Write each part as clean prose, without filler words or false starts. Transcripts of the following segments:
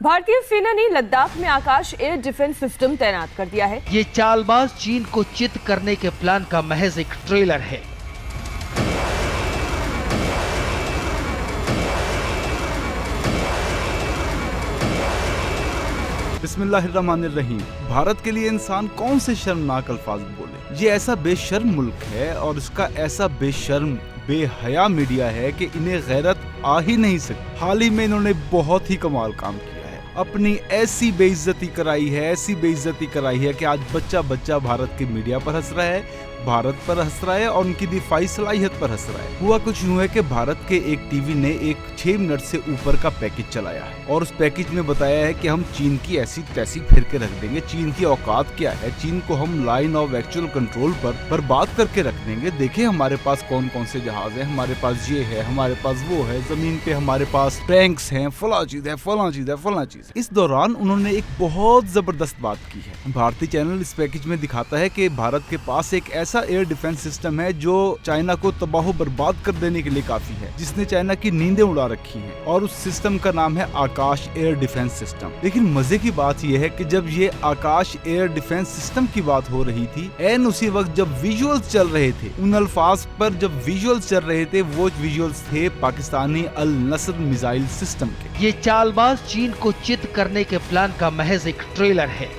भारतीय सेना ने लद्दाख में आकाश एयर डिफेंस सिस्टम तैनात कर दिया है। ये चालबाज चीन को चित करने के प्लान का महज एक ट्रेलर है। बिस्मिल्लाहिर्रहमानिर्रहीम। भारत के लिए इंसान कौन से शर्मनाक अल्फाज बोले। ये ऐसा बेशर्म मुल्क है और इसका ऐसा बेशर्म बेहया मीडिया है कि इन्हें गैरत आ ही नहीं सकती। हाल ही में इन्होंने बहुत ही कमाल काम किया है, अपनी ऐसी बेइज्जती कराई है कि आज बच्चा बच्चा भारत के मीडिया पर हंस रहा है, भारत पर हंस रहा है और उनकी दिफाई सलाहियत पर हंस रहा है। हुआ कुछ यूं है कि भारत के एक टीवी ने एक 6 मिनट से ऊपर का पैकेज चलाया है और उस पैकेज में बताया है कि हम चीन की ऐसी तैसी फिर के रख देंगे, चीन की औकात क्या है, चीन को हम लाइन ऑफ एक्चुअल कंट्रोल पर बर्बाद करके रख देंगे। देखिए हमारे पास कौन कौन से जहाज है, हमारे पास ये है, हमारे पास वो है, जमीन पे हमारे पास टैंक्स हैं, फला चीज। इस दौरान उन्होंने एक बहुत जबरदस्त बात की है। भारतीय चैनल इस पैकेज में दिखाता है कि भारत के पास एक ऐसा एयर डिफेंस सिस्टम है जो चाइना को तबाह बर्बाद कर देने के लिए काफी है, जिसने चाइना की नींदें उड़ा रखी हैं, और उस सिस्टम का नाम है आकाश एयर डिफेंस सिस्टम। लेकिन मजे की बात यह है कि जब ये आकाश एयर डिफेंस सिस्टम की बात हो रही थी, एन उसी वक्त जब विजुअल्स चल रहे थे, उन अल्फाज पर जब विजुअल्स चल रहे थे, वो विजुअल्स थे पाकिस्तानी अल नस्र मिसाइल सिस्टम के। ये चालबाज चीन को चित करने के प्लान का महज एक ट्रेलर है।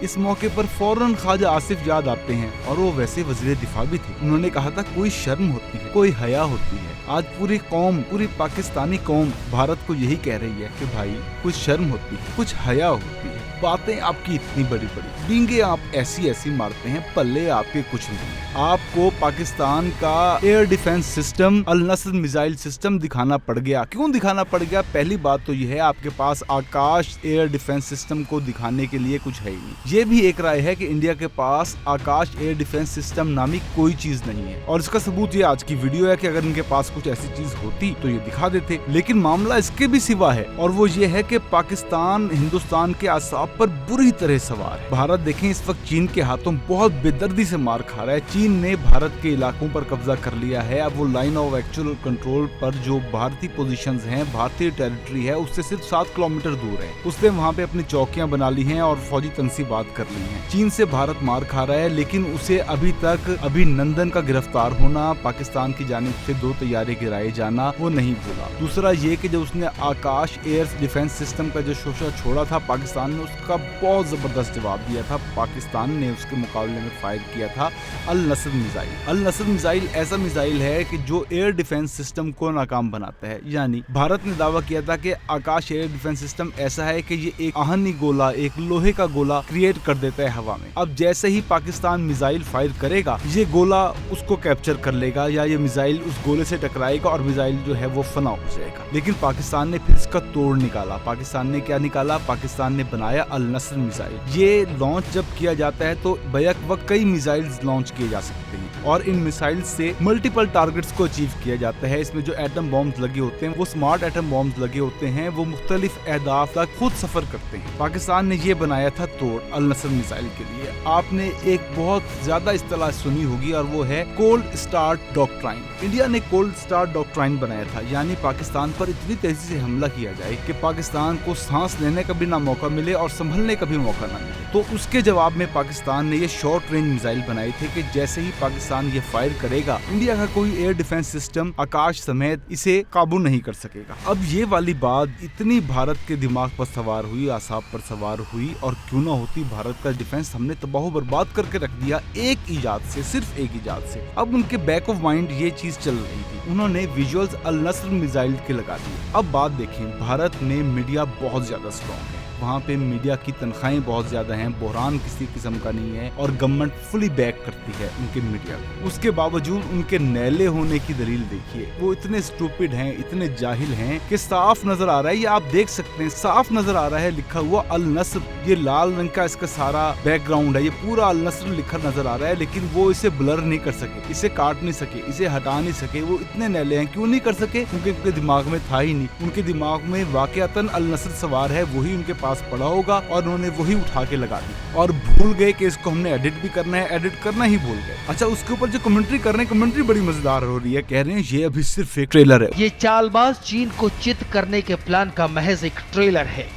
इस मौके पर फौरन ख्वाजा आसिफ याद आते हैं और वो वैसे वज़ीर दिफा भी थे। उन्होंने कहा था कोई शर्म होती है, कोई हया होती है। आज पूरी कौम, पूरी पाकिस्तानी कौम भारत को यही कह रही है कि भाई कुछ शर्म होती है, कुछ हया होती है। बातें आपकी इतनी बड़ी बड़ी, डींगे आप ऐसी मारते हैं, पल्ले आपके कुछ नहीं। आपको पाकिस्तान का एयर डिफेंस सिस्टम अल नस्र मिसाइल सिस्टम दिखाना पड़ गया। क्यों दिखाना पड़ गया? पहली बात तो यह है, आपके पास आकाश एयर डिफेंस सिस्टम को दिखाने के लिए कुछ है ही नहीं। ये भी एक राय है कि इंडिया के पास आकाश एयर डिफेंस सिस्टम नामी कोई चीज नहीं है, और इसका सबूत ये आज की वीडियो है कि अगर इनके पास कुछ ऐसी चीज होती तो ये दिखा देते। लेकिन मामला इसके भी सिवा है, और वो ये है कि पाकिस्तान हिंदुस्तान के आसाब पर बुरी तरह सवार है। भारत देखें इस वक्त चीन के हाथों बहुत बेदर्दी से मार खा रहा है। चीन ने भारत के इलाकों पर कब्जा कर लिया है। अब वो लाइन ऑफ एक्चुअल कंट्रोल पर जो भारतीय पोजीशंस हैं, भारतीय टेरिटरी है, उससे सिर्फ 7 किलोमीटर दूर है। उसने वहाँ पे अपनी चौकियां बना ली हैं और फौजी तंसीबात कर ली हैं। चीन से भारत मार खा रहा है, लेकिन उसे अभी तक अभिनंदन का गिरफ्तार होना, पाकिस्तान की जानिब से 2 तैयारे गिराए जाना, वो नहीं भूला। दूसरा ये कि जब उसने आकाश एयर डिफेंस सिस्टम का जो शोशा छोड़ा था, पाकिस्तान ने उसका बहुत जबरदस्त जवाब दिया था। पाकिस्तान ने उसके मुकाबले में फायर किया था अल नस्र मिसाइल। अल नस्र मिसाइल ऐसा मिसाइल है कि जो एयर डिफेंस सिस्टम को नाकाम बनाता है। यानी भारत ने दावा किया था कि आकाश एयर डिफेंस सिस्टम ऐसा है कि ये एक आहनी गोला, एक लोहे का गोला क्रिएट कर देता है हवा में। अब जैसे ही पाकिस्तान मिसाइल फायर करेगा, ये गोला उसको कैप्चर कर लेगा या ये मिसाइल उस गोले से टकराएगा और मिसाइल जो है वो फना हो जाएगा। लेकिन पाकिस्तान ने फिर इसका तोड़ निकाला। पाकिस्तान ने क्या निकाला? पाकिस्तान ने बनाया अल नस्र मिसाइल। ये लॉन्च जब किया जाता है तो बैक वक्त कई मिसाइल्स लॉन्च किए जा सकते हैं, और इन मिसाइल से मल्टीपल टारगेट्स को अचीव किया जाता है। इसमें जो एटम बॉम्ब्स लगे होते हैं, वो स्मार्ट एटम बॉम्ब्स लगे होते हैं, वो मुख्तलिफ अहदाफ तक खुद सफर करते हैं। पाकिस्तान ने ये बनाया था तोड़ अल नस्र मिसाइल के लिए। आपने एक बहुत ज्यादा इस्तेलाह सुनी होगी और वो है कोल्ड स्टार्ट डॉक्ट्राइन। इंडिया ने कोल्ड स्टार्ट डॉक्ट्राइन बनाया था, यानी पाकिस्तान पर इतनी तेजी से हमला किया जाए कि पाकिस्तान को सांस लेने का भी ना मौका मिले और संभलने का भी मौका ना मिले। तो उसके जवाब में पाकिस्तान ने ये शॉर्ट रेंज मिसाइल बनाए थे कि जैसे ही पाकिस्तान ये फायर करेगा, इंडिया का कोई एयर डिफेंस सिस्टम आकाश समेत इसे काबू नहीं कर सकेगा। अब ये वाली बात इतनी भारत के दिमाग पर सवार हुई, आसाब पर सवार हुई, और क्यों ना होती, भारत का डिफेंस हमने तबाह बर्बाद करके रख दिया एक ईजाद से, सिर्फ एक ईजाद से। अब उनके बैक ऑफ माइंड ये चीज चल रही थी, उन्होंने विजुअल्स अल नस्र मिसाइल के लगा दिए। अब बात देखें, भारत में मीडिया बहुत ज्यादा स्ट्रॉन्ग है, वहाँ पे मीडिया की तनख्वाहें बहुत ज्यादा हैं, बहरान किसी किस्म का नहीं है, और गवर्नमेंट फुली बैक करती है उनके मीडिया को। उसके बावजूद उनके नैले होने की दलील देखिए, वो इतने स्टूपिड हैं, इतने जाहिल हैं कि साफ नजर आ रहा है, ये आप देख सकते हैं, साफ नजर आ रहा है लिखा हुआ अल नस्र। ये लाल रंग का इसका सारा बैकग्राउंड है, ये पूरा अल नस्र लिखा नजर आ रहा है, लेकिन वो इसे ब्लर नहीं कर सके, इसे काट नहीं सके, इसे हटा नहीं सके। वो इतने नैले हैं। क्यों नहीं कर सके? क्योंकि उनके दिमाग में था ही नहीं। उनके दिमाग में वाकयातन अल नस्र सवार है, वही उनके पास पास पड़ा होगा और उन्होंने वही उठा के लगा दी और भूल गए कि इसको हमने एडिट भी करना है, एडिट करना ही भूल गए। अच्छा, उसके ऊपर जो कमेंट्री कर रहे हैं, कमेंट्री बड़ी मजेदार हो रही है। कह रहे हैं ये अभी सिर्फ एक ट्रेलर है। ये चालबाज चीन को चित करने के प्लान का महज एक ट्रेलर है।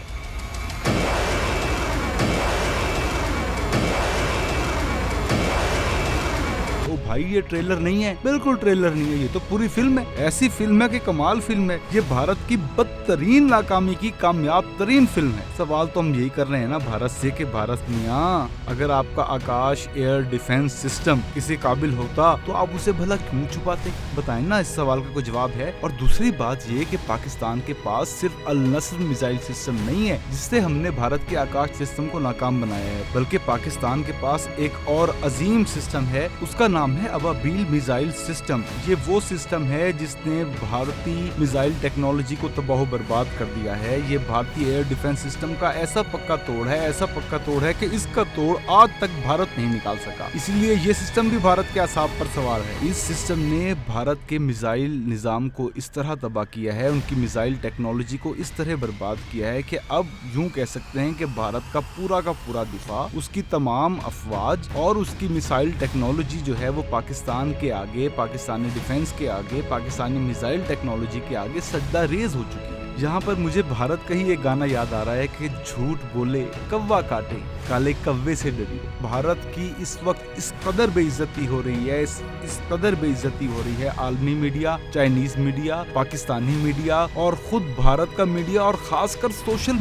भाई ये ट्रेलर नहीं है, बिल्कुल ट्रेलर नहीं है, ये तो पूरी फिल्म है। ऐसी फिल्म है कि कमाल फिल्म है। ये भारत की बदतरीन नाकामी की कामयाब तरीन फिल्म है। सवाल तो हम यही कर रहे हैं ना भारत से कि भारत मियां, अगर आपका आकाश एयर डिफेंस सिस्टम किसी काबिल होता तो आप उसे भला क्यों छुपाते? बताएं ना, इस सवाल का कोई जवाब है। और दूसरी बात ये कि पाकिस्तान के पास सिर्फ अल नस्र मिसाइल सिस्टम नहीं है जिससे हमने भारत के आकाश सिस्टम को नाकाम बनाया है, बल्कि पाकिस्तान के पास एक और अजीम सिस्टम है, उसका नाम है अबाबील मिसाइल सिस्टम। ये वो सिस्टम है जिसने भारतीय मिसाइल टेक्नोलॉजी को तबाह बर्बाद कर दिया है। ये भारतीय एयर डिफेंस सिस्टम का ऐसा पक्का तोड़ है, ऐसा पक्का तोड़ है कि इसका तोड़ आज तक भारत नहीं निकाल सका। इसलिए ये सिस्टम भी भारत के असाब पर सवार है। इस सिस्टम ने भारत के मिसाइल निजाम को इस तरह तबाह किया है, उनकी मिसाइल टेक्नोलॉजी को इस तरह बर्बाद किया है कि अब यूं कह सकते हैं कि भारत का पूरा दिफा, उसकी तमाम अफवाज और उसकी मिसाइल टेक्नोलॉजी जो है वो पाकिस्तान के आगे, पाकिस्तानी डिफेंस के आगे, पाकिस्तानी मिसाइल टेक्नोलॉजी के आगे सजदा रेज हो चुकी है। यहाँ पर मुझे भारत का ही एक गाना याद आ रहा है कि झूठ बोले कौवा काटे, काले कव्वे से डरी। भारत की इस वक्त इस कदर बेइज्जती हो रही है, इस कदर बेइज्जती हो रही है आलमी media, Chinese media, Pakistani media और खुद भारत का मीडिया और खासकर सोशल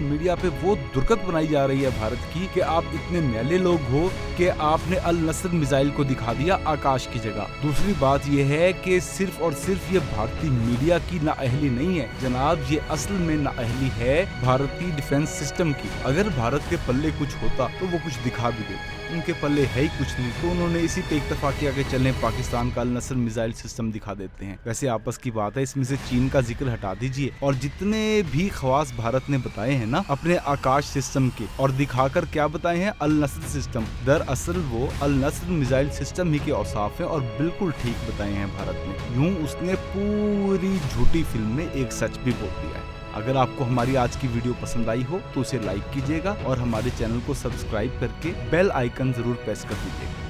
मीडिया पे वो दुर्गत बनाई जा रही है भारत की कि आप इतने मैले लोग हो कि आपने अल नस्र मिसाइल को दिखा दिया आकाश की जगह। दूसरी बात यह है कि सिर्फ और सिर्फ ये भारतीय मीडिया की नाअहली नहीं है जनाब, ये असल में नाअहली है भारतीय डिफेंस सिस्टम की। अगर भारत के पल्ले कुछ होता तो वो कुछ दिखा भी देते, उनके पल्ले है ही कुछ नहीं, तो उन्होंने इसी पे इत्तेफाक किया कि चलें पाकिस्तान का अल नस्र मिसाइल सिस्टम दिखा देते हैं। वैसे आपस की बात है, इसमें से चीन का जिक्र हटा दीजिए और जितने भी खवास भारत ने बताए हैं ना अपने आकाश सिस्टम के, और दिखाकर क्या बताए हैं, अल नस्र सिस्टम। दरअसल वो अल नस्र मिसाइल सिस्टम ही के औसाफ हैं और बिल्कुल ठीक बताए हैं भारत ने। यूं उसने पूरी झूठी फिल्म में एक सच भी बोल दिया है। अगर आपको हमारी आज की वीडियो पसंद आई हो तो उसे लाइक कीजिएगा और हमारे चैनल को सब्सक्राइब करके बेल आइकन जरूर प्रेस कर दीजिएगा।